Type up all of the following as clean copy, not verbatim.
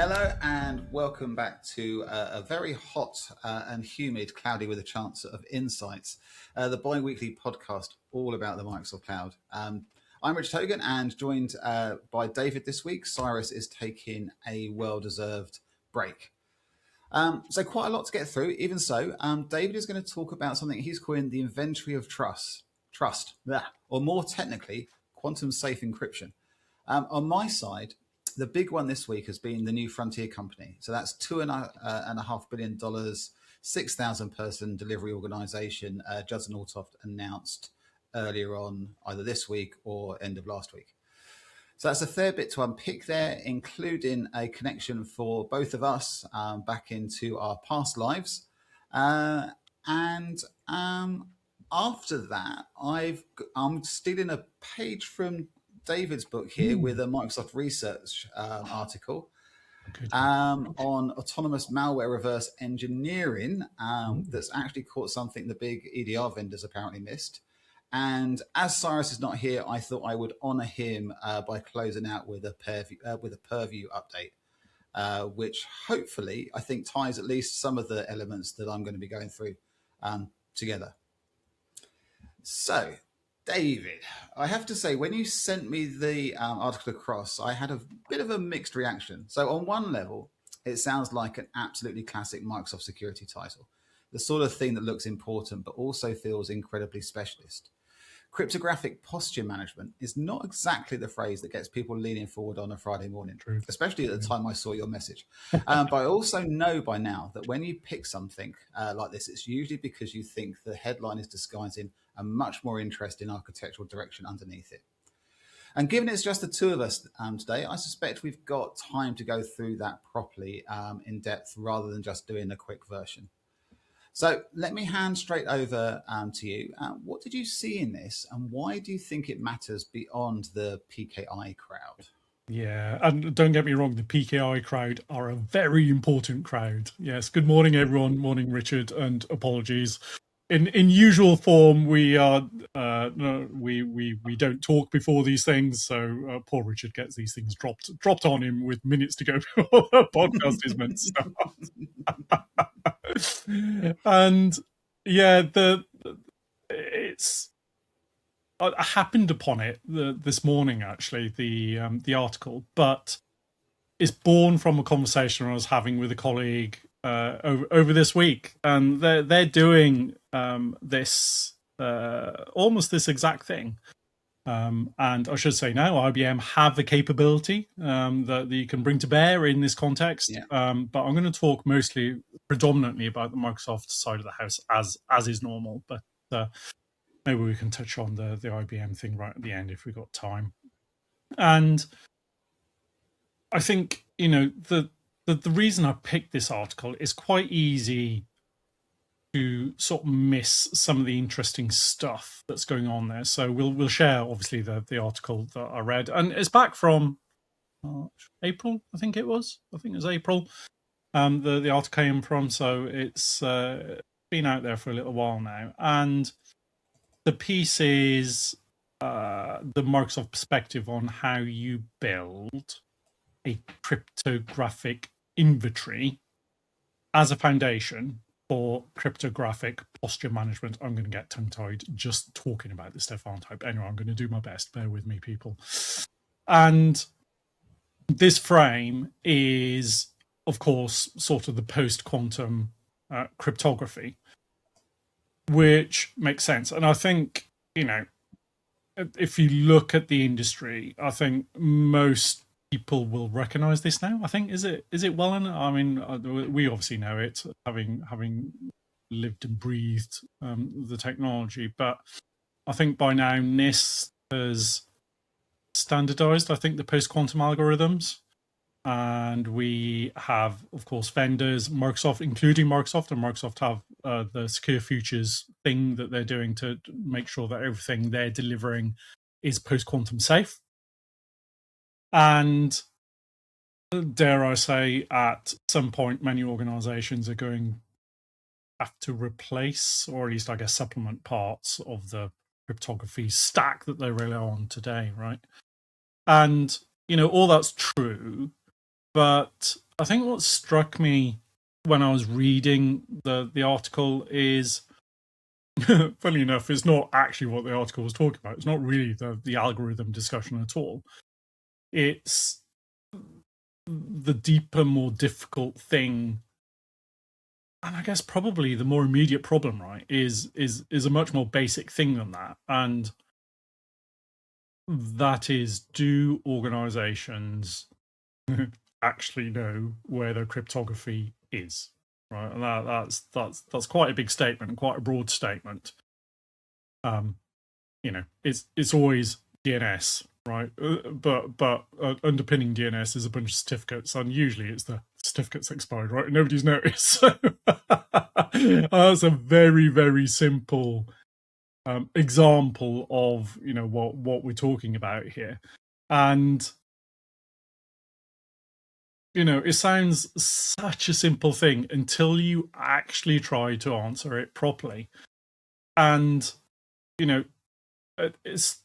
Hello and welcome back to a very hot and humid, cloudy with a chance of insights, the bi-weekly podcast all about the Microsoft Cloud. I'm Richard Hogan and joined by David this week. Cyrus is taking a well-deserved break. So quite a lot to get through. Even so, David is going to talk about something he's calling the inventory of trust, or more technically, quantum safe encryption. On my side, the big one this week has been the new Frontier company. So that's $2.5 billion, 6,000 person delivery organization. Judson Althoff announced earlier on, either this week or end of last week. So that's a fair bit to unpick there, including a connection for both of us back into our past lives. And after that, I'm stealing a page from David's book here with a Microsoft research article on autonomous malware reverse engineering that's actually caught something the big EDR vendors apparently missed. And as Cyrus is not here, I thought I would honor him by closing out with a Purview update, which hopefully I think ties at least some of the elements that I'm going to be going through together. So, David, I have to say, when you sent me the article across, I had a bit of a mixed reaction. So on one level, it sounds like an absolutely classic Microsoft security title, the sort of thing that looks important, but also feels incredibly specialist. Cryptographic posture management is not exactly the phrase that gets people leaning forward on a Friday morning, especially at the time I saw your message. But I also know by now that when you pick something like this, it's usually because you think the headline is disguising a much more interesting architectural direction underneath it. And given it's just the two of us today, I suspect we've got time to go through that properly in depth rather than just doing a quick version. So let me hand straight over to you. What did you see in this and why do you think it matters beyond the PKI crowd? Yeah, and don't get me wrong, the PKI crowd are a very important crowd. Yes, good morning, everyone. Morning, Richard, and apologies. In usual form, we don't talk before these things, so poor Richard gets these things dropped on him with minutes to go before the podcast is meant to start. And yeah, I happened upon it this morning, actually, the article, but it's born from a conversation I was having with a colleague over this week, and they're doing this almost this exact thing. And I should say now, IBM have a capability that you can bring to bear in this context. Yeah. But I'm going to talk predominantly about the Microsoft side of the house as is normal, but maybe we can touch on the IBM thing right at the end if we've got time. And I think, the reason I picked this article is quite easy to sort of miss some of the interesting stuff that's going on there. So we'll share, obviously, the article that I read. And it's back from April, I think it was. I think it was April. The article came from, so it's been out there for a little while now. And the piece is the Microsoft perspective on how you build a cryptographic inventory as a foundation for cryptographic posture management. I'm going to get tongue-tied just talking about this stuff, aren't I? But anyway, I'm going to do my best. Bear with me, people. And this frame is, of course, sort of the post-quantum cryptography, which makes sense. And I think, if you look at the industry, I think most people will recognize this now. I think is it well enough? I mean, we obviously know it, having lived and breathed the technology, but I think by now NIST has standardized, I think, the post-quantum algorithms. And we have, of course, vendors, Microsoft, including Microsoft, and Microsoft have the Secure Futures thing that they're doing to make sure that everything they're delivering is post-quantum safe. And dare I say, at some point, many organizations are going to have to replace, or at least, I guess, supplement parts of the cryptography stack that they rely on today, right? And, all that's true. But I think what struck me when I was reading the article is, funny enough, it's not actually what the article was talking about. It's not really the algorithm discussion at all. It's the deeper, more difficult thing, and I guess probably the more immediate problem, right, is a much more basic thing than that, and that is, do organizations actually know where their cryptography is, right? And that's quite a big statement and quite a broad statement. It's always DNS, right? But underpinning DNS is a bunch of certificates, and usually it's the certificates expired, right? And nobody's noticed. So that's a very, very simple example of what we're talking about here. And it sounds such a simple thing until you actually try to answer it properly. And it's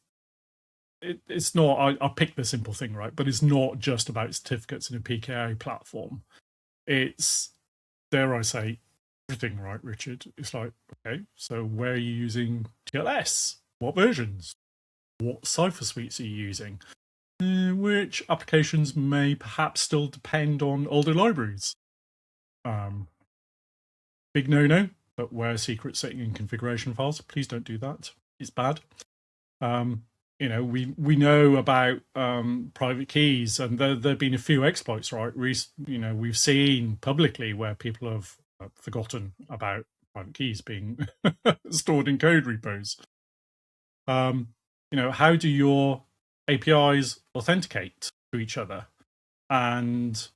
not, I picked the simple thing, right? But it's not just about certificates in a PKI platform. It's, dare I say, everything, right, Richard? It's like, okay, so where are you using TLS? What versions? What cipher suites are you using? Which applications may perhaps still depend on older libraries? Big no-no, but where secret setting and configuration files, please don't do that. It's bad. We know about private keys, and there've been a few exploits, right? We've seen publicly where people have forgotten about private keys being stored in code repos. How do your APIs authenticate to each other? And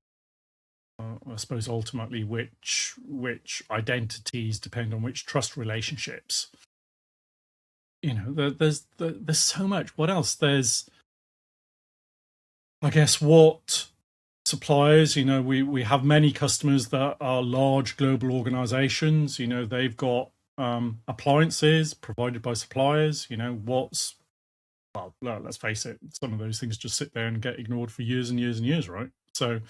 I suppose ultimately which identities depend on which trust relationships. There's so much. What else? There's, I guess, what suppliers, we have many customers that are large global organizations. They've got appliances provided by suppliers. Well, let's face it, some of those things just sit there and get ignored for years and years and years, right? So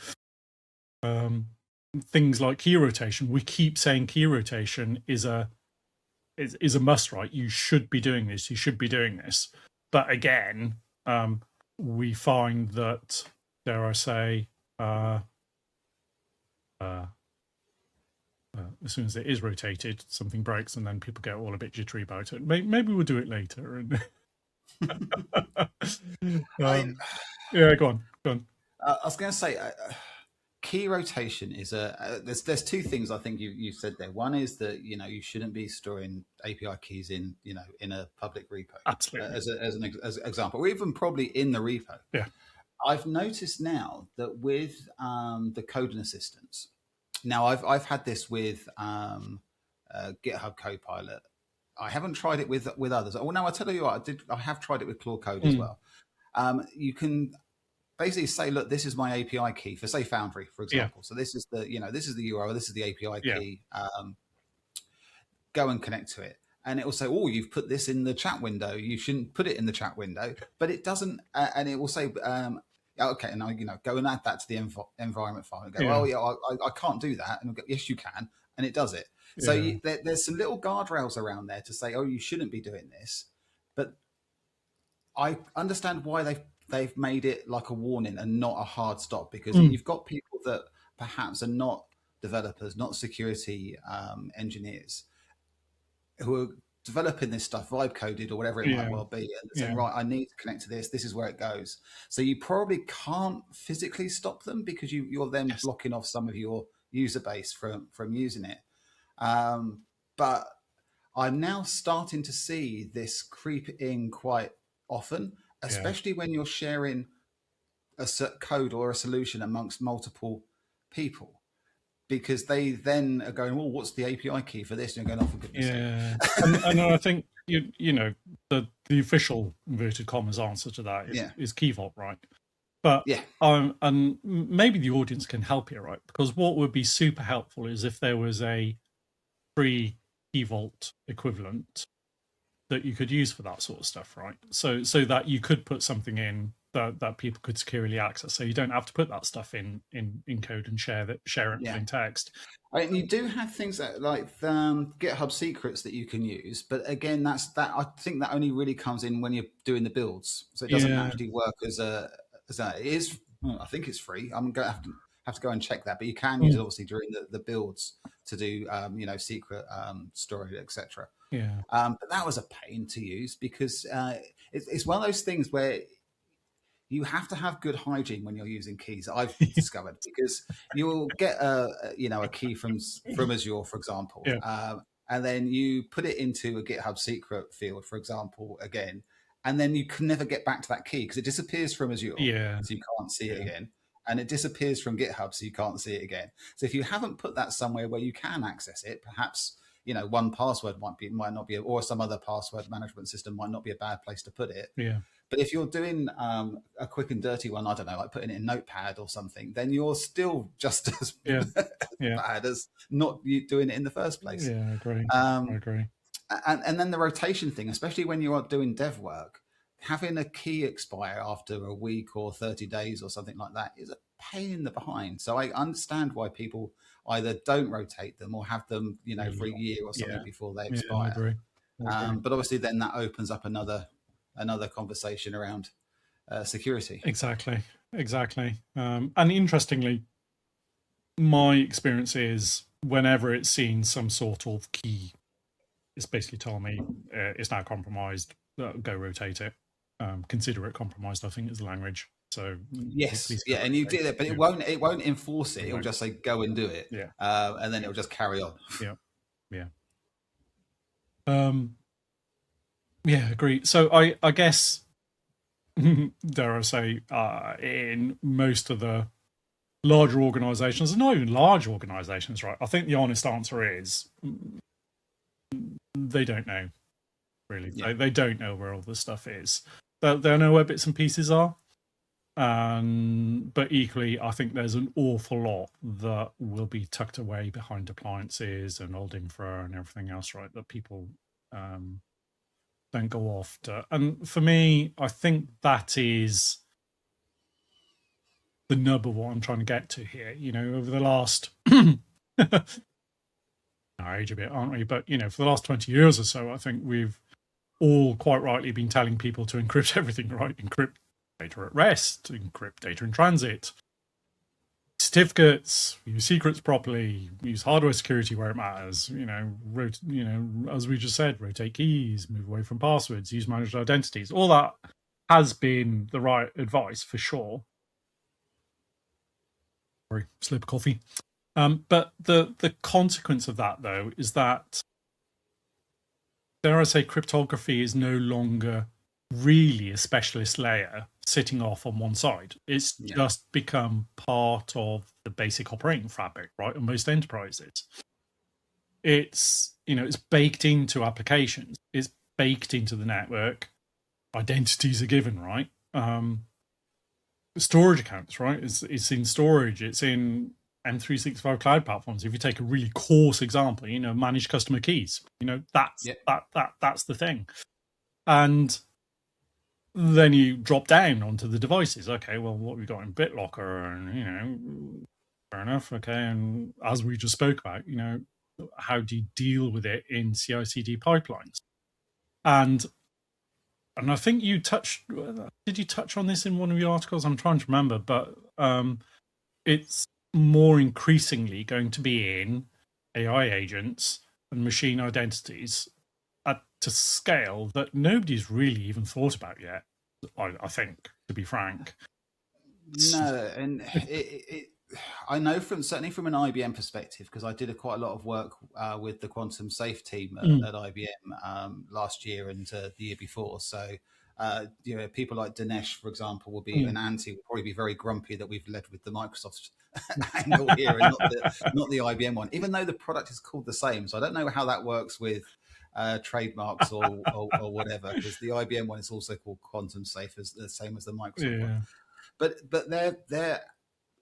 things like key rotation, we keep saying key rotation is a must, right? You should be doing this, you should be doing this. But again, we find that, dare I say, as soon as it is rotated, something breaks, and then people get all a bit jittery about it. Maybe we'll do it later. And yeah, go on. I was going to say, key rotation is there's two things I think you said there. One is that you shouldn't be storing API keys in a public repo. Absolutely. As an example, or even probably in the repo. Yeah. I've noticed now that with the coding assistants. Now I've had this with GitHub Copilot. I haven't tried it with others. Oh no, I tell you what, I have tried it with Claude Code as well. You can basically say, look, this is my API key for, say, Foundry, for example. Yeah. So this is the URL, this is the API key. Go and connect to it. And it will say, oh, you've put this in the chat window. You shouldn't put it in the chat window. But it doesn't, and it will say, okay, and I go and add that to the environment file. And go, oh yeah, I can't do that. And go, yes, you can. And it does it. So there's some little guardrails around there to say, oh, you shouldn't be doing this. But I understand why they've made it like a warning and not a hard stop, because you've got people that perhaps are not developers, not security engineers, who are developing this stuff vibe coded or whatever it might well be, and saying, right, I need to connect to this. This is where it goes. So you probably can't physically stop them, because you're then blocking off some of your user base from using it. But I'm now starting to see this creep in quite often, especially when you're sharing a code or a solution amongst multiple people, because they then are going, well, what's the API key for this? And you're going, oh, for goodness sake. And I think the official inverted commas answer to that is key vault, right? But and maybe the audience can help here, right? Because what would be super helpful is if there was a free key vault equivalent that you could use for that sort of stuff, right? So that you could put something in that people could securely access. So you don't have to put that stuff in code and share it Yeah. in text. I mean, you do have things like GitHub secrets that you can use, but again, I think that only really comes in when you're doing the builds, so it doesn't actually work as it is. I think it's free. I'm going to have to go and check that, but you can use it obviously during the builds to do secret storage, etc. Yeah. But that was a pain to use because it's one of those things where you have to have good hygiene when you're using keys. I've discovered, because you'll get a key from Azure, for example, and then you put it into a GitHub secret field, for example, again, and then you can never get back to that key because it disappears from Azure, so you can't see it again, and it disappears from GitHub, so you can't see it again. So if you haven't put that somewhere where you can access it, perhaps 1Password might not be, or some other password management system might not be a bad place to put it. Yeah. But if you're doing a quick and dirty one, I don't know, like putting it in Notepad or something, then you're still just as bad as not you doing it in the first place. Yeah, I agree. I agree. And then the rotation thing, especially when you are doing dev work, having a key expire after a week or 30 days or something like that is a pain in the behind. So I understand why people either don't rotate them or have them, for a year or something before they expire. I agree. But obviously then that opens up another conversation around security. Exactly. And interestingly, my experience is whenever it's seen some sort of key, it's basically told me it's now compromised, go rotate it. Consider it compromised, I think is the language. So yes, and you did it, but it won't enforce it. It'll just say go and do it, and then it'll just carry on. Agree. So I guess dare I say, in most of the larger organizations, and not even large organizations, right? I think the honest answer is they don't know, really. They don't know where all this stuff is. They know where bits and pieces are. But equally, I think there's an awful lot that will be tucked away behind appliances and old infra and everything else, right? That people don't go after. And for me, I think that is the nub of what I'm trying to get to here. Over the last our age a bit, aren't we? But for the last 20 years or so, I think we've all quite rightly been telling people to encrypt everything, right? Encrypt data at rest, encrypt data in transit, certificates, use secrets properly, use hardware security where it matters. As we just said, rotate keys, move away from passwords, use managed identities. All that has been the right advice for sure. Sorry, slip of coffee. But the consequence of that, though, is that, dare I say, cryptography is no longer really a specialist layer sitting off on one side. It's just become part of the basic operating fabric, right? In most enterprises, it's baked into applications. It's baked into the network. Identities are given, right? Storage accounts, right? It's in storage. It's in M365 cloud platforms. If you take a really coarse example, managed customer keys, that's the thing. And then you drop down onto the devices. Okay, well, what we got in BitLocker, and fair enough. Okay, and as we just spoke about, how do you deal with it in CI/CD pipelines? And I think you touched. Did you touch on this in one of your articles? I'm trying to remember, but it's more increasingly going to be in AI agents and machine identities at a scale that nobody's really even thought about yet, I think, to be frank. No, and I know certainly from an IBM perspective, because I did quite a lot of work with the quantum safe team at IBM last year and the year before. So, people like Dinesh, for example, will be will probably be very grumpy that we've led with the Microsoft angle here and not the IBM one, even though the product is called the same. So I don't know how that works with trademarks or whatever, because the IBM one is also called quantum safe, as the same as the Microsoft one. But their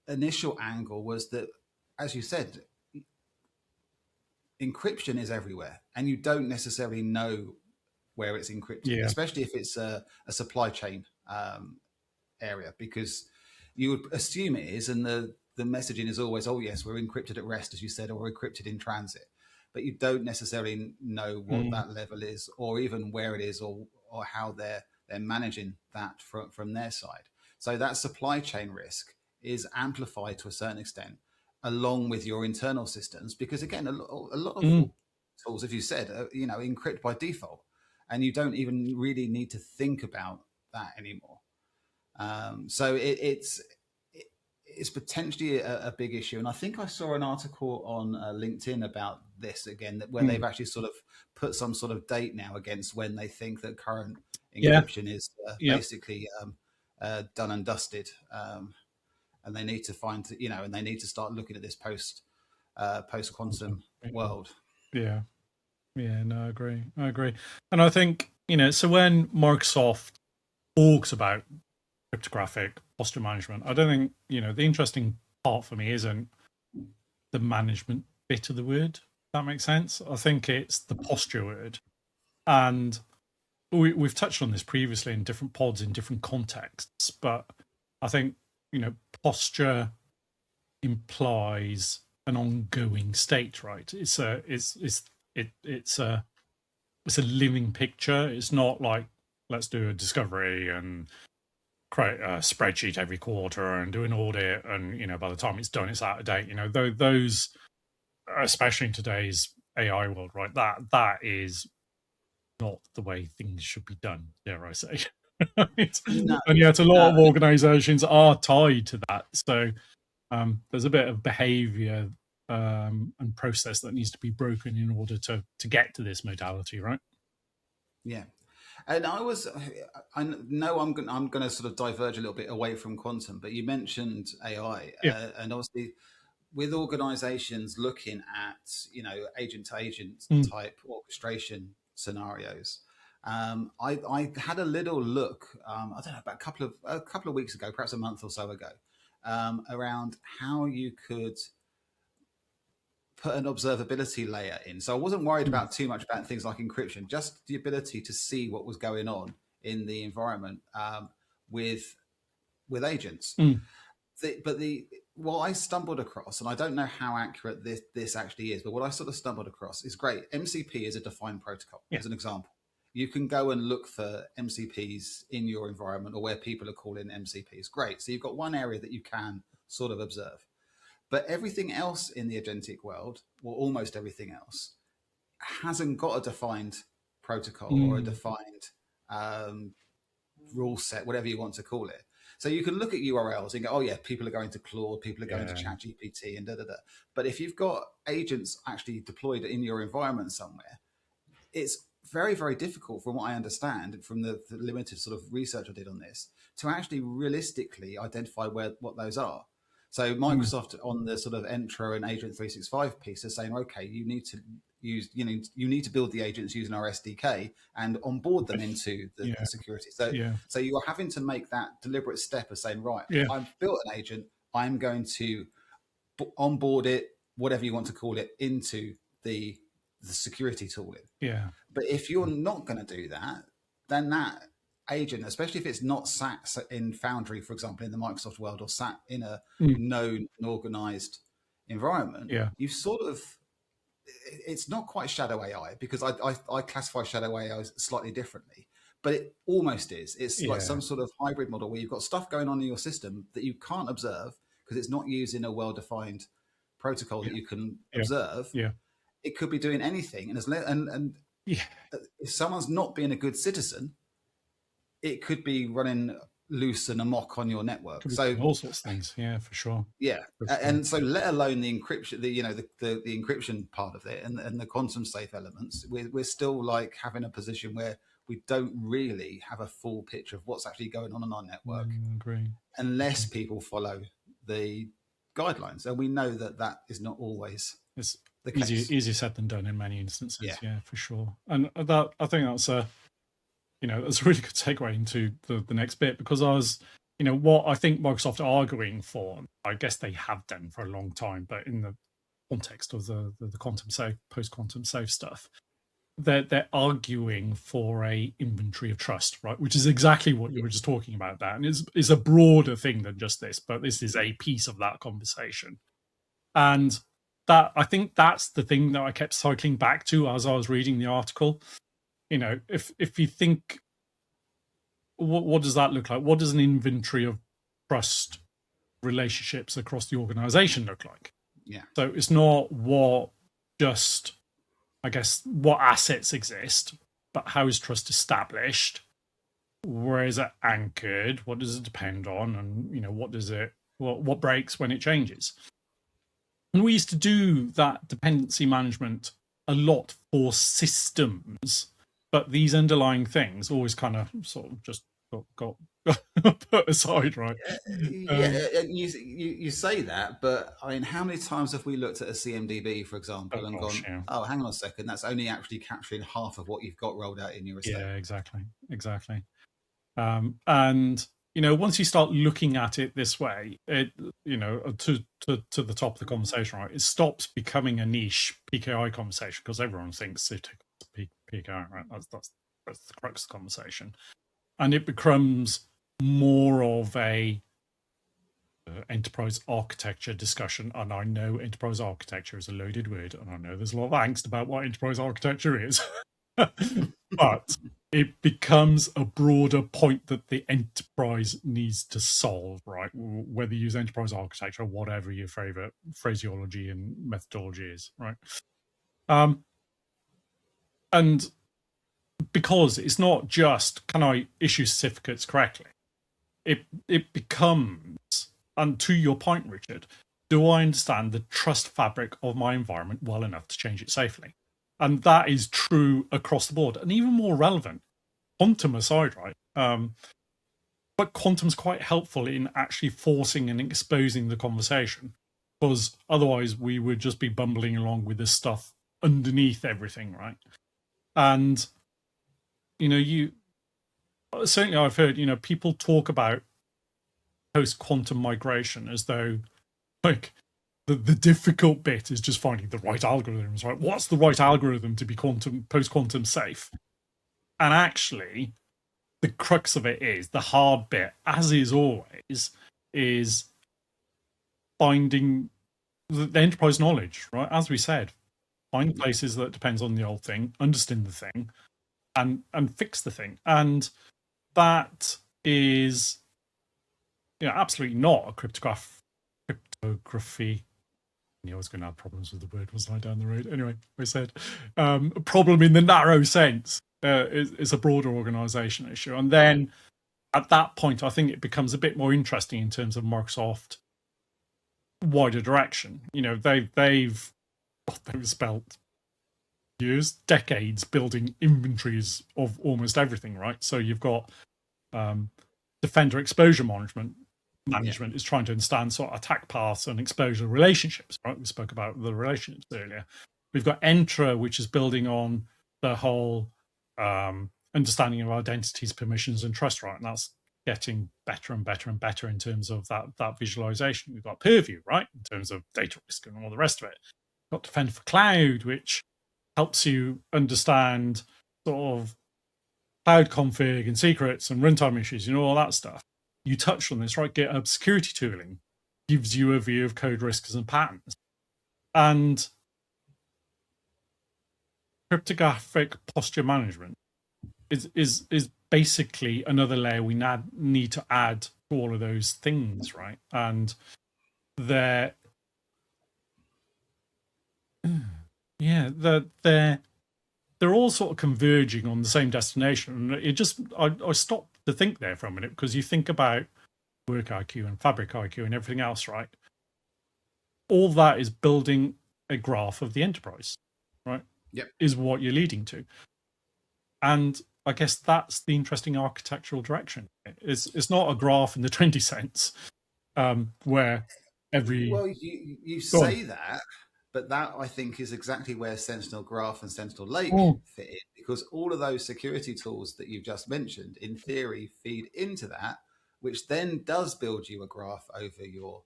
initial angle was that, as you said, encryption is everywhere, and you don't necessarily know where it's encrypted, especially if it's a supply chain area, because you would assume it is, and the messaging is always, oh yes, we're encrypted at rest, as you said, or we're encrypted in transit, but you don't necessarily know what that level is, or even where it is, or how they're managing that from their side. So that supply chain risk is amplified to a certain extent, along with your internal systems, because again, a lot of tools, if you said, encrypt by default, and you don't even really need to think about that anymore. So it's potentially a big issue. And I think I saw an article on LinkedIn about this again, where they've actually sort of put some sort of date now against when they think that current encryption is basically done and dusted. And they need to find, and they need to start looking at this post quantum world. Yeah. No, I agree. And I think, so when Microsoft talks about cryptographic posture management, I don't think, the interesting part for me isn't the management bit of the word, if that makes sense. I think it's the posture word. And we've touched on this previously in different pods, in different contexts, but I think, posture implies an ongoing state, right? It's a living picture. It's not like, let's do a discovery and create a spreadsheet every quarter and do an audit, and by the time it's done, it's out of date. Those, especially in today's AI world, right? That is not the way things should be done, dare I say. And yet a lot of organizations are tied to that. So there's a bit of behavior and process that needs to be broken in order to get to this modality, right? Yeah. And I know I'm going to sort of diverge a little bit away from quantum, but you mentioned AI, and obviously with organizations looking at, agent to agent type orchestration scenarios. I had a little look, I don't know, about a couple of weeks ago, perhaps a month or so ago, around how you could put an observability layer in. So I wasn't worried about too much about things like encryption, just the ability to see what was going on in the environment with agents. What I stumbled across, and I don't know how accurate this actually is, but what I sort of stumbled across is great. MCP is a defined protocol, as an example. You can go and look for MCPs in your environment, or where people are calling MCPs. Great. So you've got one area that you can sort of observe. But everything else in the agentic world, or almost everything else, hasn't got a defined protocol or a defined rule set, whatever you want to call it. So you can look at URLs and go, oh yeah, people are going to Claude, people are going to ChatGPT and da-da-da. But if you've got agents actually deployed in your environment somewhere, it's very, very difficult, from what I understand, from the limited sort of research I did on this, to actually realistically identify what those are. So Microsoft on the sort of Entra and Agent 365 piece is saying, okay, you need to use, you need to build the agents using our SDK and onboard them into the security. So you are having to make that deliberate step of saying, right, I've built an agent, I'm going to onboard it, whatever you want to call it, into the security tooling. But if you're not going to do that, then that agent, especially if it's not sat in Foundry, for example, in the Microsoft world, or sat in a known and organized environment, you've sort of, it's not quite shadow AI, because I classify shadow AI slightly differently, but it almost is. It's like some sort of hybrid model where you've got stuff going on in your system that you can't observe because it's not using a well-defined protocol that you can observe. It could be doing anything, and if someone's not being a good citizen, it could be running loose and amok on your network. So all sorts of things, for sure. And so let alone the encryption, the encryption part of it, and the quantum safe elements, we're still like having a position where we don't really have a full picture of what's actually going on our network, unless people follow the guidelines. And we know that is not always the case. Easier said than done in many instances. Yeah, for sure. And that, I think that's that's a really good segue into the next bit, because I was, what I think Microsoft are arguing for, I guess they have done for a long time, but in the context of the quantum safe, post-quantum safe stuff, they're arguing for a inventory of trust, right? Which is exactly what you were just talking about, that, and it's a broader thing than just this, but this is a piece of that conversation. And that, I think that's the thing that I kept cycling back to as I was reading the article. You know, if you think, what does that look like? What does an inventory of trust relationships across the organization look like? Yeah. So it's not what just, I guess, what assets exist, but how is trust established? Where is it anchored? What does it depend on? And, you know, what breaks when it changes? And we used to do that dependency management a lot for systems, but these underlying things always kind of sort of just got put aside, right? You say that, but I mean, how many times have we looked at a CMDB, for example, and gone, "Oh, hang on a second, that's only actually capturing half of what you've got rolled out in your estate." Yeah, exactly. And you know, once you start looking at it this way, it, you know, to the top of the conversation, right, it stops becoming a niche PKI conversation because everyone thinks it PKI, right? That's the crux of the conversation, and it becomes more of a enterprise architecture discussion. And I know enterprise architecture is a loaded word, and I know there's a lot of angst about what enterprise architecture is, but it becomes a broader point that the enterprise needs to solve, right? Whether you use enterprise architecture or whatever your favorite phraseology and methodology is, right? And because it's not just, can I issue certificates correctly? It becomes, and to your point, Richard, do I understand the trust fabric of my environment well enough to change it safely? And that is true across the board, and even more relevant, quantum aside, right? But quantum's quite helpful in actually forcing and exposing the conversation, because otherwise we would just be bumbling along with this stuff underneath everything, right? And, you know, certainly I've heard, you know, people talk about post-quantum migration as though, like, the difficult bit is just finding the right algorithms, right? What's the right algorithm to be post-quantum safe? And actually, the crux of it is, the hard bit, as is always, is finding the enterprise knowledge, right? As we said, find places that depends on the old thing, understand the thing, and fix the thing. And that is, you know, absolutely not a cryptography. I was going to have problems with the word, wasn't I, down the road? Anyway, I said a problem in the narrow sense is a broader organization issue. And then at that point, I think it becomes a bit more interesting in terms of Microsoft wider direction. You know, they've spent years, decades building inventories of almost everything, right? So you've got Defender exposure management is trying to understand sort of attack paths and exposure relationships, right? We spoke about the relationships earlier. We've got Entra, which is building on the whole understanding of identities, permissions, and trust, right? And that's getting better and better and better in terms of that visualization. We've got Purview, right, in terms of data risk and all the rest of it. We've got Defender for Cloud, which helps you understand sort of cloud config and secrets and runtime issues, you know, all that stuff. You touched on this, right? GitHub security tooling gives you a view of code risks and patterns. And cryptographic posture management is basically another layer we need to add to all of those things, right? And they're all sort of converging on the same destination. And it just, I stopped to think there for a minute, because you think about work IQ and fabric IQ and everything else, right? All that is building a graph of the enterprise, right? Yep. Is what you're leading to. And I guess that's the interesting architectural direction. It's not a graph in the 20 cents where every... Well, you say that, but that, I think, is exactly where Sentinel Graph and Sentinel Lake fit in, because all of those security tools that you've just mentioned, in theory, feed into that, which then does build you a graph over your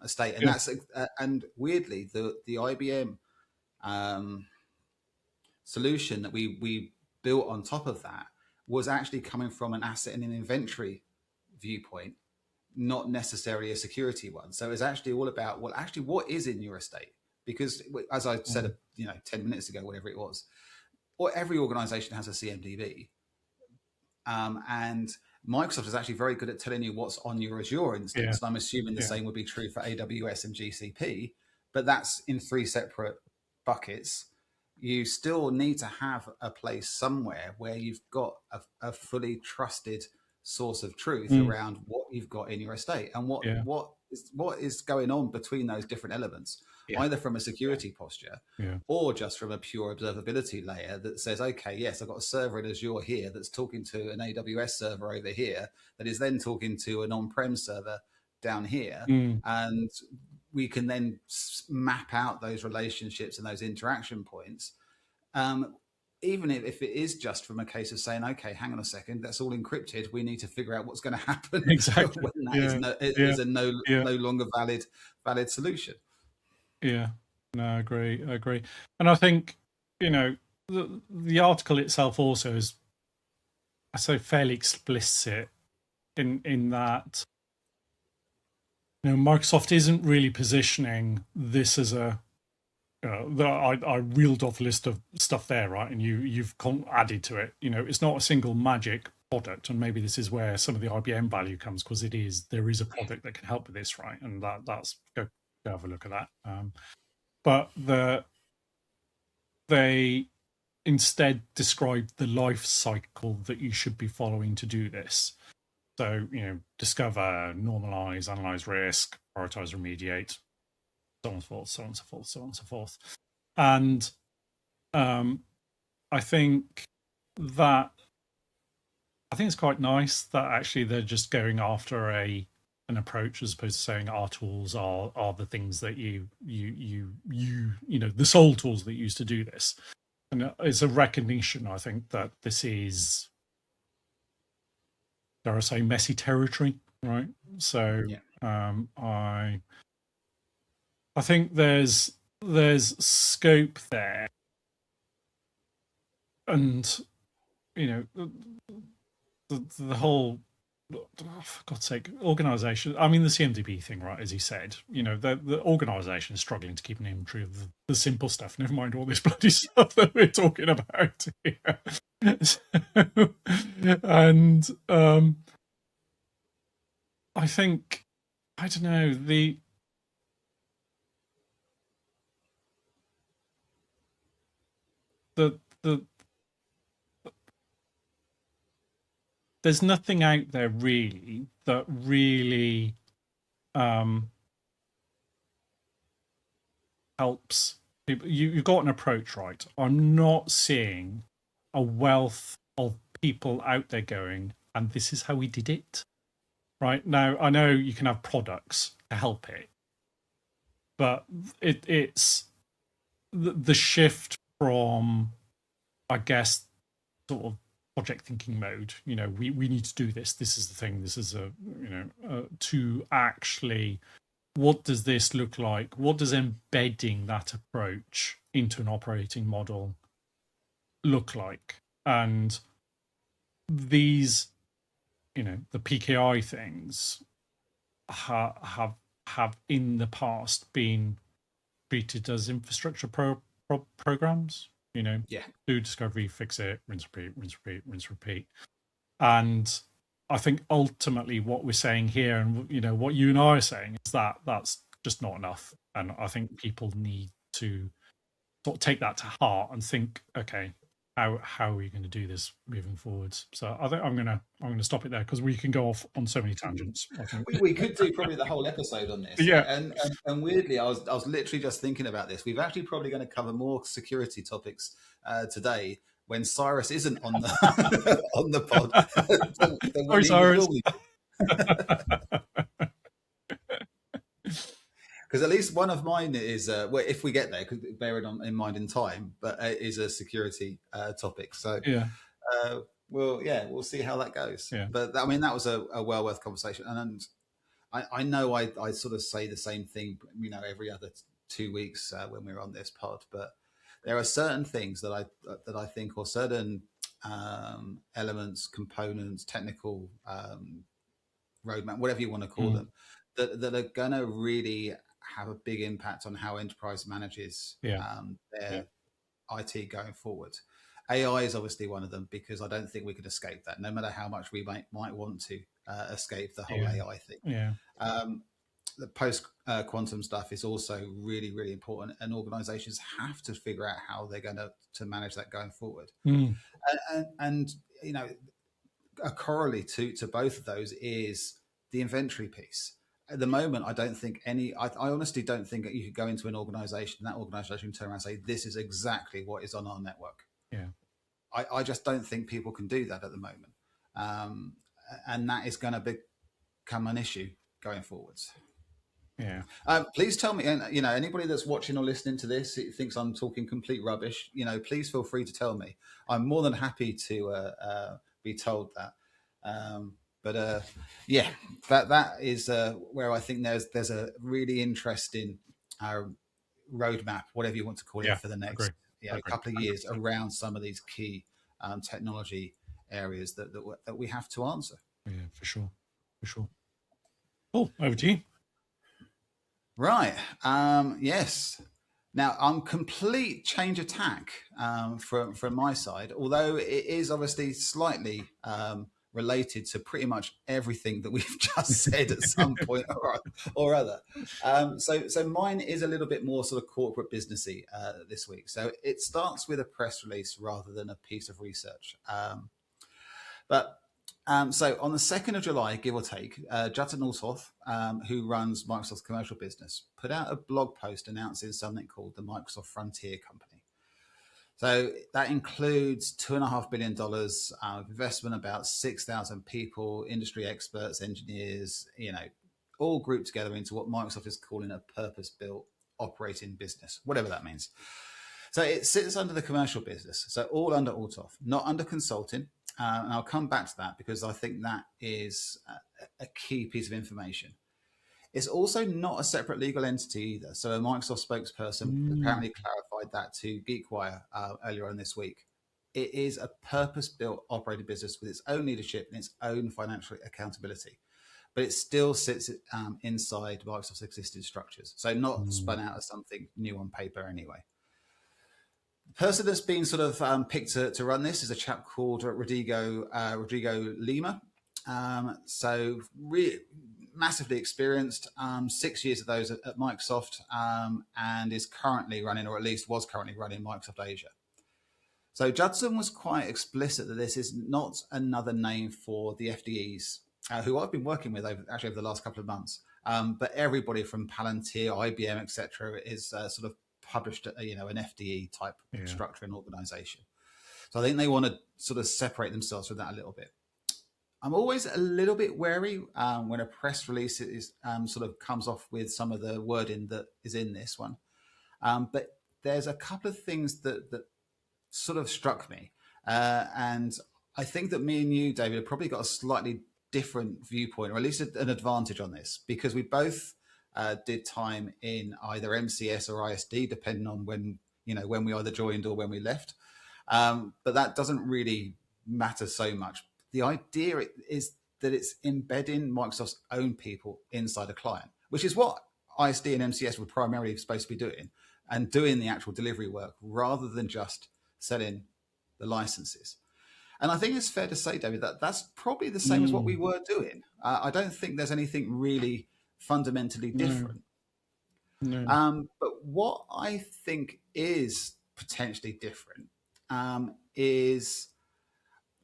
estate. And that's and weirdly, the IBM solution that we built on top of that was actually coming from an asset and an inventory viewpoint, not necessarily a security one. So it's actually all about, well, actually, what is in your estate? Because as I said, 10 minutes ago, whatever it was, or every organization has a CMDB. And Microsoft is actually very good at telling you what's on your Azure instance. And I'm assuming the same would be true for AWS and GCP, but that's in 3 separate buckets. You still need to have a place somewhere where you've got a fully trusted source of truth around what you've got in your estate and what is going on between those different elements, either from a security posture or just from a pure observability layer that says, okay, yes, I've got a server in Azure here that's talking to an AWS server over here that is then talking to an on-prem server down here. And we can then map out those relationships and those interaction points. Even if it is just from a case of saying, okay, hang on a second, that's all encrypted. We need to figure out what's going to happen when that is a no longer valid solution. Yeah, no, I agree. And I think, the article itself also is, I say, fairly explicit in that, Microsoft isn't really positioning this as a, I reeled off a list of stuff there, right? And you've added to it. It's not a single magic product, and maybe this is where some of the IBM value comes, because there is a product that can help with this, right? And that's go have a look at that. But they instead describe the life cycle that you should be following to do this. So, discover, normalize, analyze risk, prioritize, remediate, so on and so forth, so on and so forth, so on and so forth. And I think it's quite nice that actually they're just going after an approach as opposed to saying our tools are the things that you the sole tools that you use to do this. And it's a recognition, I think, that this is, dare I say, messy territory, right? So I think there's scope there, and the whole, for God's sake, organization. I mean, the CMDB thing, right? As he said, the organization is struggling to keep an inventory of the simple stuff. Never mind all this bloody stuff that we're talking about here. And I think, I don't know, there's nothing out there really that really helps people. You've got an approach, right? I'm not seeing a wealth of people out there going, and this is how we did it. Right now, I know you can have products to help it, but it's the shift from, I guess, sort of project thinking mode. We need to do this. This is the thing. This is to actually, what does this look like? What does embedding that approach into an operating model look like? And these, the PKI things have in the past been treated as infrastructure programs. Do discovery, fix it, rinse, repeat, rinse, repeat, rinse, repeat. And I think ultimately what we're saying here, and what you and I are saying, is that that's just not enough. And I think people need to sort of take that to heart and think, okay, how are we going to do this moving forwards? So I think I'm gonna stop it there, because we can go off on so many tangents. We could do probably the whole episode on this. Yeah. And weirdly, I was literally just thinking about this. We've actually probably going to cover more security topics today when Cyrus isn't on the on the pod. Sorry, Cyrus. Because at least one of mine is, well, if we get there, bear it in mind in time, but is a security topic. So we'll see how that goes. Yeah. But I mean, that was a well worth conversation, and I know I sort of say the same thing, every other 2 weeks when we're on this pod, but there are certain things that I think, or certain elements, components, technical roadmap, whatever you want to call them, that are going to really have a big impact on how enterprise manages their IT going forward. AI is obviously one of them, because I don't think we could escape that, no matter how much we might want to escape the whole AI thing. The post quantum stuff is also really, really important, and organizations have to figure out how they're going to manage that going forward. And you know, a corollary to both of those is the inventory piece. At the moment, I don't think I honestly don't think that you could go into an organization, and that organization turn around and say, this is exactly what is on our network. I just don't think people can do that at the moment. And that is going to become an issue going forwards. Please tell me, and you know, anybody that's watching or listening to this thinks I'm talking complete rubbish, you know, please feel free to tell me. I'm more than happy to be told that. But that is where I think there's a really interesting roadmap, whatever you want to call it, for the next couple of years around some of these key technology areas that we have to answer. For sure. Oh, over to you. Right. Yes. Now, I'm complete change of tack from my side, although it is obviously slightly related to pretty much everything that we've just said at some point or other. So mine is a little bit more sort of corporate businessy this week. So it starts with a press release rather than a piece of research. So on the 2nd of July, give or take, Judson Althoff, who runs Microsoft's commercial business, put out a blog post announcing something called the Microsoft Frontier Company. So that includes $2.5 billion investment, about 6,000 people, industry experts, engineers, you know, all grouped together into what Microsoft is calling a purpose-built operating business, whatever that means. So it sits under the commercial business, so all under Althoff, not under consulting. And I'll come back to that because I think that is a key piece of information. It's also not a separate legal entity either. So a Microsoft spokesperson apparently clarified that to GeekWire earlier on this week. It is a purpose-built operating business with its own leadership and its own financial accountability. But it still sits inside Microsoft's existing structures. So not spun out as something new on paper anyway. The person that's been sort of picked to run this is a chap called Rodrigo Lima. Massively experienced, 6 years of those at Microsoft, and is currently running, or at least was currently running, Microsoft Azure. So Judson was quite explicit that this is not another name for the FDEs, who I've been working with over the last couple of months. But everybody from Palantir, IBM, etc., is sort of published, an FDE type structure and organization. So I think they want to sort of separate themselves from that a little bit. I'm always a little bit wary when a press release is sort of comes off with some of the wording that is in this one. But there's a couple of things that sort of struck me. And I think that me and you, David, have probably got a slightly different viewpoint, or at least an advantage on this, because we both did time in either MCS or ISD, depending on when we either joined or when we left. But that doesn't really matter so much. The idea is that it's embedding Microsoft's own people inside a client, which is what ISD and MCS were primarily supposed to be doing, and doing the actual delivery work rather than just selling the licenses. And I think it's fair to say, David, that that's probably the same as what we were doing. I don't think there's anything really fundamentally different. But what I think is potentially different is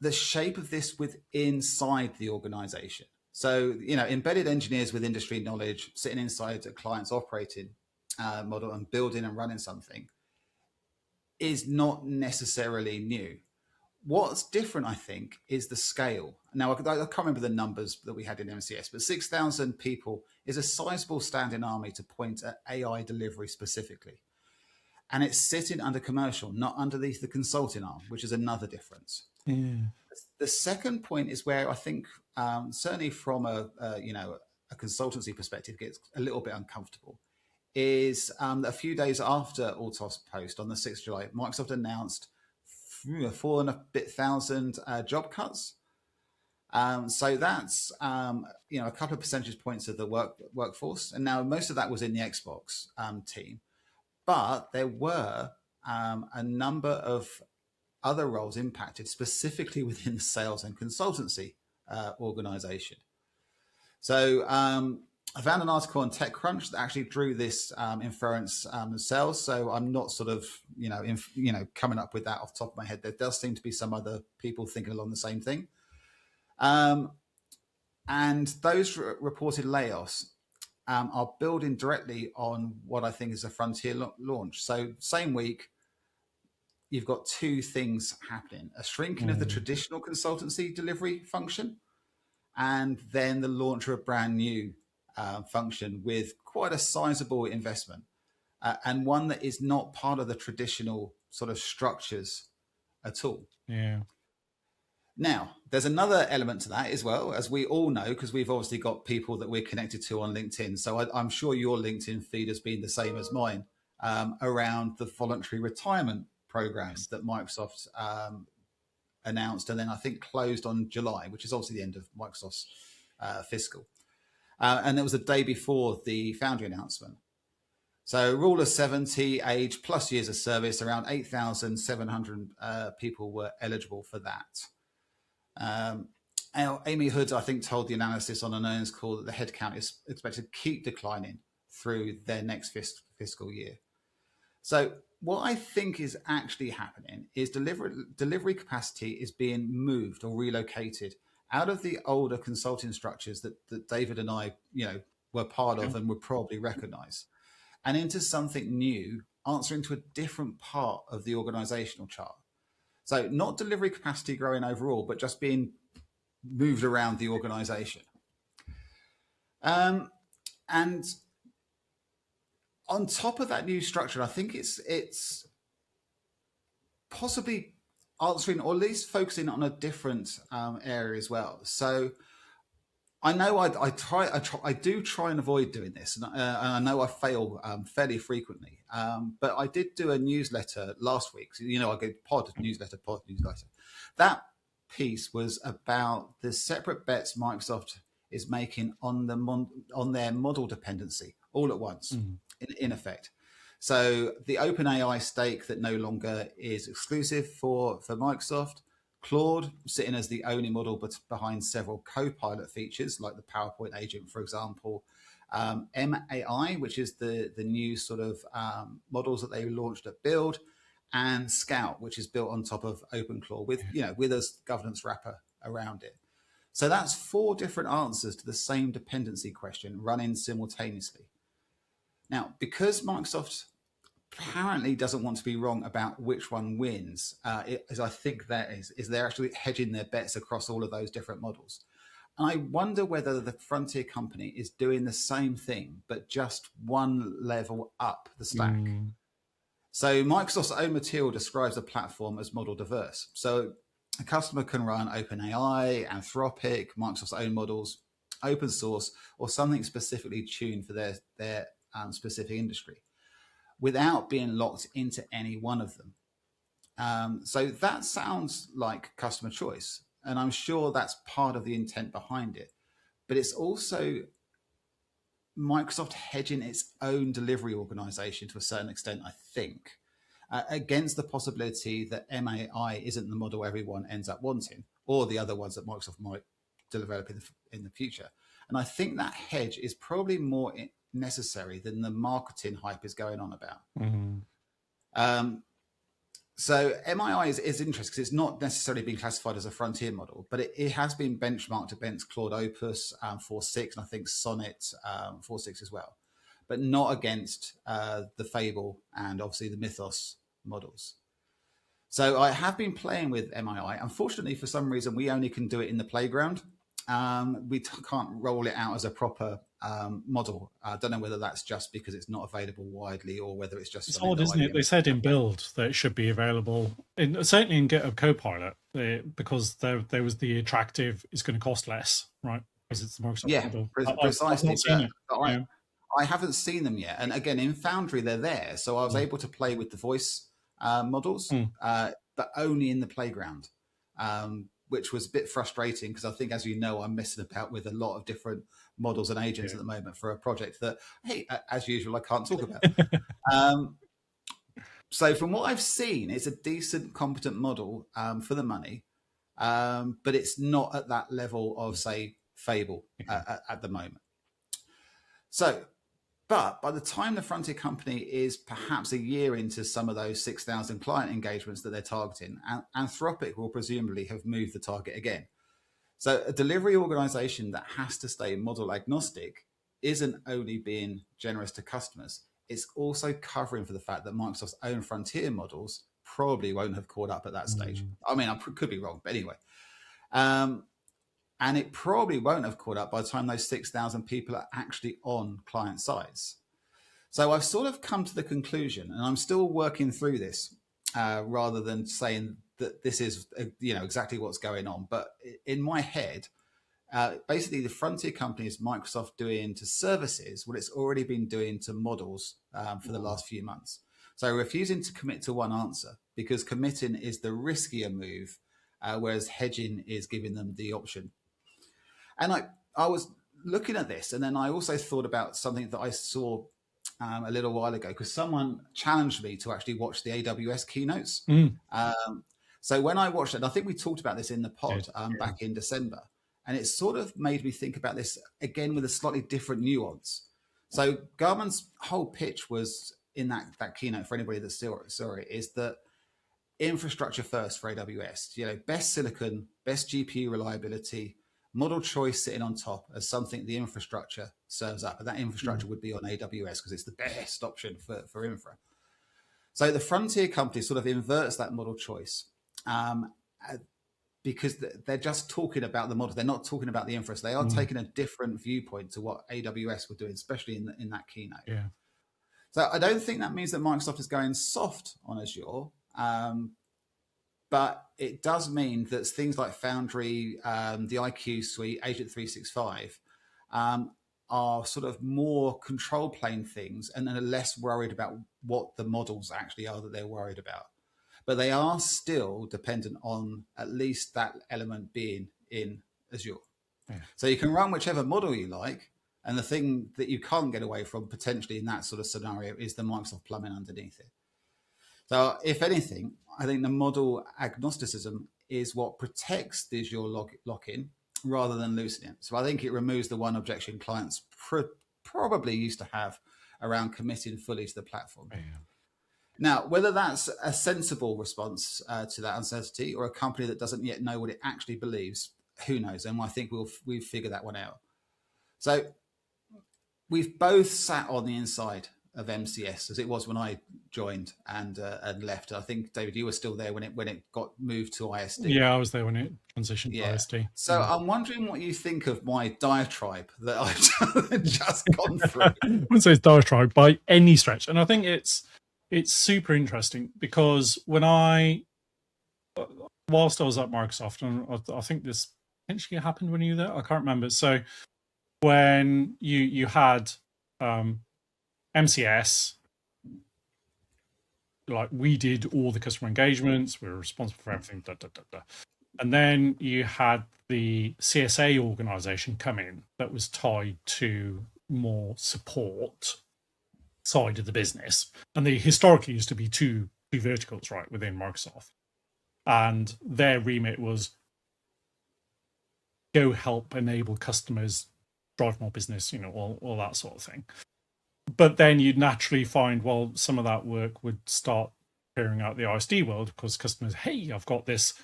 the shape of this inside the organization. So, embedded engineers with industry knowledge sitting inside a client's operating model and building and running something is not necessarily new. What's different, I think, is the scale. Now, I can't remember the numbers that we had in MCS, but 6,000 people is a sizable standing army to point at AI delivery specifically. And it's sitting under commercial, not underneath the consulting arm, which is another difference. The second point is where I think, certainly from a consultancy perspective, gets a little bit uncomfortable, is a few days after Althoff's post on the 6th of July, Microsoft announced 4 and a bit thousand job cuts. So that's a couple of percentage points of the workforce, and now most of that was in the Xbox team, but there were a number of other roles impacted, specifically within the sales and consultancy organization. So I found an article on TechCrunch that actually drew this inference themselves. So I'm not sort of coming up with that off the top of my head. There does seem to be some other people thinking along the same thing. And those reported layoffs are building directly on what I think is a Frontier launch. So same week, you've got two things happening: a shrinking of the traditional consultancy delivery function, and then the launch of a brand new function with quite a sizable investment, and one that is not part of the traditional sort of structures at all. Yeah. Now, there's another element to that as well, as we all know, because we've obviously got people that we're connected to on LinkedIn. So I'm sure your LinkedIn feed has been the same as mine around the voluntary retirement programs that Microsoft announced and then I think closed on July, which is obviously the end of Microsoft's fiscal. And it was the day before the Foundry announcement. So rule of 70 age plus years of service, around 8,700 people were eligible for that. Amy Hood, I think, told the analysis on an earnings call that the headcount is expected to keep declining through their next fiscal year. So what I think is actually happening is delivery capacity is being moved or relocated out of the older consulting structures that David and I, were part of and would probably recognize, and into something new, answering to a different part of the organizational chart. So not delivery capacity growing overall, but just being moved around the organization. And on top of that new structure, I think it's possibly answering or at least focusing on a different area as well. So I know I do try and avoid doing this, and I know I fail fairly frequently. But I did do a newsletter last week. So, I get pod newsletter. That piece was about the separate bets Microsoft is making on their model dependency all at once, in effect. So the OpenAI stake that no longer is exclusive for Microsoft. Claude sitting as the only model, but behind several co-pilot features like the PowerPoint agent, for example. MAI, which is the new sort of models that they launched at Build, and Scout, which is built on top of OpenClaw with a governance wrapper around it. So that's 4 different answers to the same dependency question running simultaneously. Now, because Microsoft apparently doesn't want to be wrong about which one wins, as I think that is they're actually hedging their bets across all of those different models. And I wonder whether the Frontier company is doing the same thing, but just one level up the stack. So Microsoft's own material describes the platform as model diverse. So a customer can run OpenAI, Anthropic, Microsoft's own models, open source, or something specifically tuned for their specific industry, without being locked into any one of them. So that sounds like customer choice, and I'm sure that's part of the intent behind it. But it's also Microsoft hedging its own delivery organization to a certain extent, I think, against the possibility that MAI isn't the model everyone ends up wanting, or the other ones that Microsoft might develop in the future. And I think that hedge is probably more necessary than the marketing hype is going on about. So MII is interesting because it's not necessarily being classified as a Frontier model, but it has been benchmarked against Claude Opus 4.6 and I think Sonnet 4.6 as well, but not against the Fable and obviously the Mythos models. So I have been playing with MII. Unfortunately, for some reason, we only can do it in the playground. We can't roll it out as a proper model. I don't know whether that's just because it's not available widely or whether it's just... It's odd, isn't it? They said in Build that it should be available, certainly in GitHub Copilot, because there was the attractive, it's going to cost less, right? Because it's the Microsoft model. Precisely. I haven't seen them yet. And again, in Foundry, they're there. So I was able to play with the voice models, but only in the playground, which was a bit frustrating because I think, as you know, I'm messing about with a lot of different models and agents at the moment for a project that, hey, as usual, I can't talk about. So from what I've seen, it's a decent, competent model for the money, but it's not at that level of, say, Fable at the moment. So, but by the time the Frontier company is perhaps a year into some of those 6,000 client engagements that they're targeting, Anthropic will presumably have moved the target again. So a delivery organization that has to stay model agnostic isn't only being generous to customers, it's also covering for the fact that Microsoft's own Frontier models probably won't have caught up at that stage. I mean, I could be wrong, but anyway. And it probably won't have caught up by the time those 6,000 people are actually on client sides. So I've sort of come to the conclusion, and I'm still working through this rather than saying that this is exactly what's going on. But in my head, basically the Frontier company is Microsoft doing to services what it's already been doing to models for the last few months. So refusing to commit to one answer because committing is the riskier move, whereas hedging is giving them the option. And I was looking at this, and then I also thought about something that I saw a little while ago, because someone challenged me to actually watch the AWS keynotes. So when I watched it, I think we talked about this in the pod back in December, and it sort of made me think about this again with a slightly different nuance. So Garmin's whole pitch was in that keynote, for anybody that's still sorry, is that infrastructure first for AWS, best silicon, best GPU reliability, model choice sitting on top as something the infrastructure serves up. And that infrastructure would be on AWS because it's the best option for infra. So the Frontier company sort of inverts that model choice because they're just talking about the model. They're not talking about the infra. So they are taking a different viewpoint to what AWS were doing, especially in that keynote. Yeah. So I don't think that means that Microsoft is going soft on Azure. But it does mean that things like Foundry, the IQ suite, Agent 365 are sort of more control plane things and are less worried about what the models actually are that they're worried about. But they are still dependent on at least that element being in Azure. Yeah. So you can run whichever model you like. And the thing that you can't get away from potentially in that sort of scenario is the Microsoft plumbing underneath it. So if anything, I think the model agnosticism is what protects the Azure lock-in rather than loosening it. So I think it removes the one objection clients probably used to have around committing fully to the platform. Yeah. Now, whether that's a sensible response to that uncertainty or a company that doesn't yet know what it actually believes, who knows? And I think we've figured that one out. So we've both sat on the inside of MCS as it was when I joined and left. I think, David, you were still there when it got moved to ISD. Yeah, I was there when it transitioned to ISD. So I'm wondering what you think of my diatribe that I've just gone through. I wouldn't say it's diatribe by any stretch. And I think it's super interesting because whilst I was at Microsoft, and I think this potentially happened when you were there, I can't remember. So when you had MCS, like we did all the customer engagements, we were responsible for everything, and then you had the CSA organization come in that was tied to more support side of the business, and they historically used to be two verticals, right, within Microsoft, and their remit was go help enable customers drive more business, all that sort of thing. But then you'd naturally find, well, some of that work would start appearing out the ISD world because customers, hey, I've got this.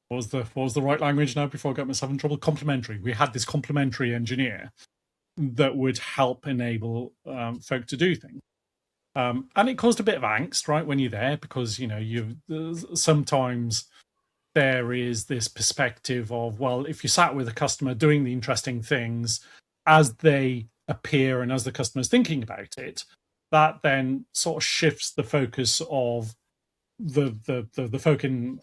What was the right language now before I got myself in trouble? Complementary. We had this complementary engineer that would help enable folk to do things. And it caused a bit of angst, right, when you're there, because, sometimes there is this perspective of, well, if you sat with a customer doing the interesting things as they appear and as the customer's thinking about it, that then sort of shifts the focus of the folk in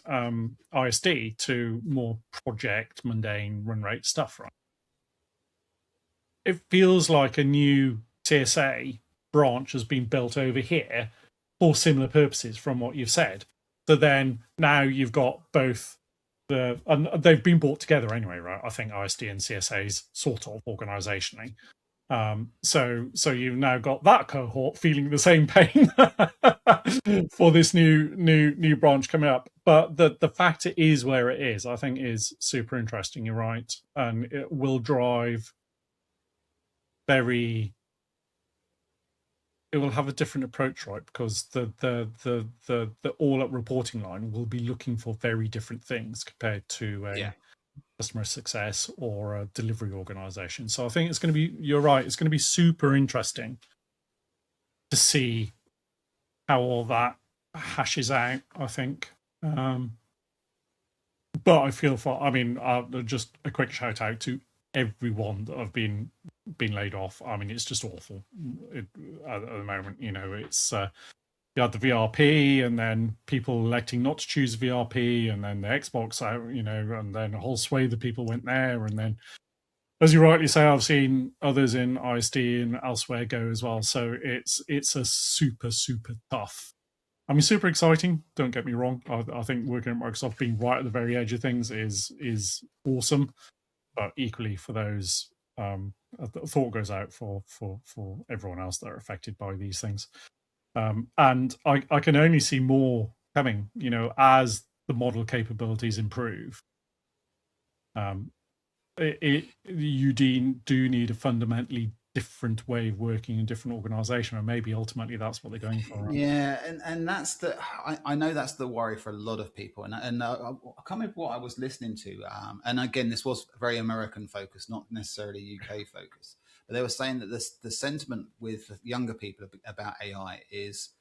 ISD to more project, mundane, run rate stuff, right? It feels like a new CSA branch has been built over here for similar purposes from what you've said. So then now you've got both and they've been brought together anyway, right? I think ISD and CSA's sort of organisationally. So you've now got that cohort feeling the same pain for this new branch coming up. But the fact it is where it is, I think, is super interesting. You're right, and it will drive it will have a different approach, right? Because the all-up reporting line will be looking for very different things compared to a customer success or a delivery organization. So I think it's going to be, you're right, it's going to be super interesting to see how all that hashes out, I think. But I feel just a quick shout out to everyone that have been laid off. I mean, it's just awful at the moment. It's you had the VRP, and then people electing not to choose VRP, and then the Xbox out, and then a whole swathe of people went there. And then, as you rightly say, I've seen others in ISD and elsewhere go as well. So it's a super, super tough. I mean, super exciting. Don't get me wrong. I think working at Microsoft, being right at the very edge of things is awesome. But equally, for those, thought goes out for everyone else that are affected by these things. And I can only see more coming, as the model capabilities improve. You do need a fundamentally different way of working in different organization, and maybe ultimately that's what they're going for. Right? Yeah, and that's I know that's the worry for a lot of people, and I can't remember what I was listening to, and again, this was very American focused, not necessarily UK focused, but they were saying that the sentiment with younger people about AI is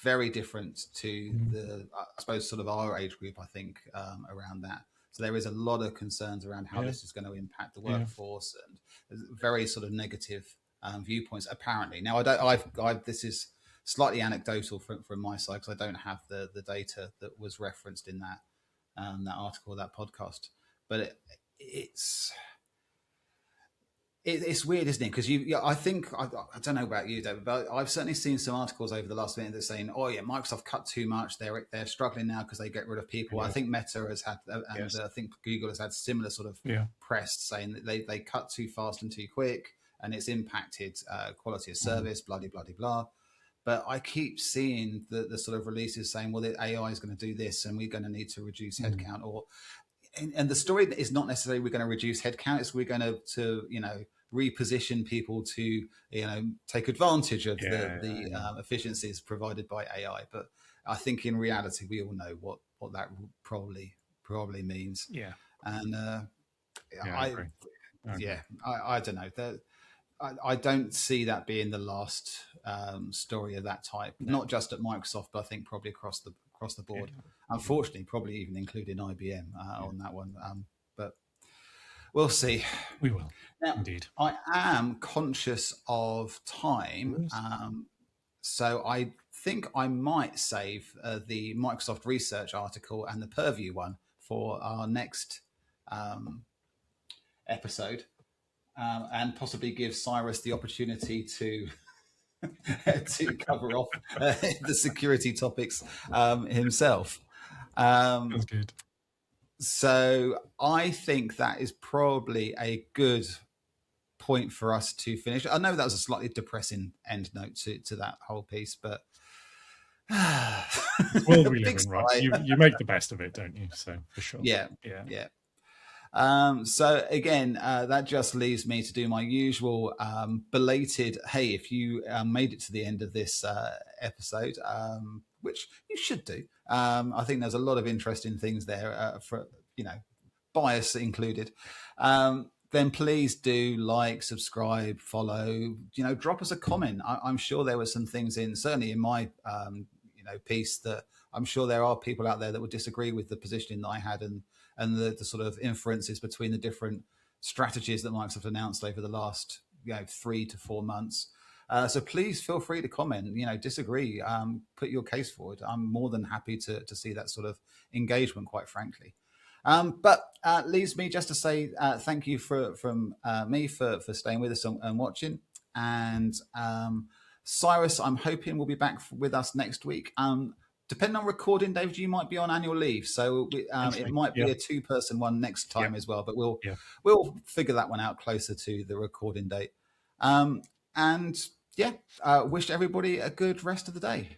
very different to the, I suppose, sort of our age group, I think, around that. So there is a lot of concerns around how this is going to impact the workforce, and very sort of negative viewpoints. Apparently, now this is slightly anecdotal from my side because I don't have the data that was referenced in that article, that podcast. But it's weird, isn't it? Because I think I don't know about you, David, but I've certainly seen some articles over the last minute that's saying, "Oh yeah, Microsoft cut too much. They're struggling now because they get rid of people." I think Meta has had, and I think Google has had similar sort of press saying that they cut too fast and too quick, and it's impacted quality of service, blah blah blah blah. But I keep seeing the sort of releases saying, "Well, the AI is going to do this, and we're going to need to reduce headcount," or and the story is not necessarily we're going to reduce headcount; it's we're going to reposition people to take advantage of the efficiencies provided by AI. But I think in reality, we all know what that probably means. Yeah, and I don't know. I don't see that being the last story of that type. No. Not just at Microsoft, but I think probably across the board. Yeah. Unfortunately, probably even including IBM on that one. But we'll see. We will. Now, indeed. I am conscious of time, so I think I might save the Microsoft research article and the Purview one for our next episode. And possibly give Cyrus the opportunity to cover off the security topics himself. That's good. So I think that is probably a good point for us to finish. I know that was a slightly depressing end note to that whole piece, but well, we live in, right? You make the best of it, don't you? So for sure. Yeah. So again, that just leaves me to do my usual belated, hey, if you made it to the end of this episode, which you should do. I think there's a lot of interesting things there for, bias included. Then please do like, subscribe, follow, drop us a comment. I'm sure there were some things certainly in my, piece that I'm sure there are people out there that would disagree with the positioning that I had and the sort of inferences between the different strategies that Microsoft announced over the last 3 to 4 months. So please feel free to comment, disagree, put your case forward. I'm more than happy to see that sort of engagement, quite frankly. But leaves me just to say thank you from me for staying with us and watching. and Cyrus, I'm hoping, will be back with us next week. Depending on recording, David, you might be on annual leave, so it might be a 2-person one next time as well. But we'll figure that one out closer to the recording date. And wish everybody a good rest of the day.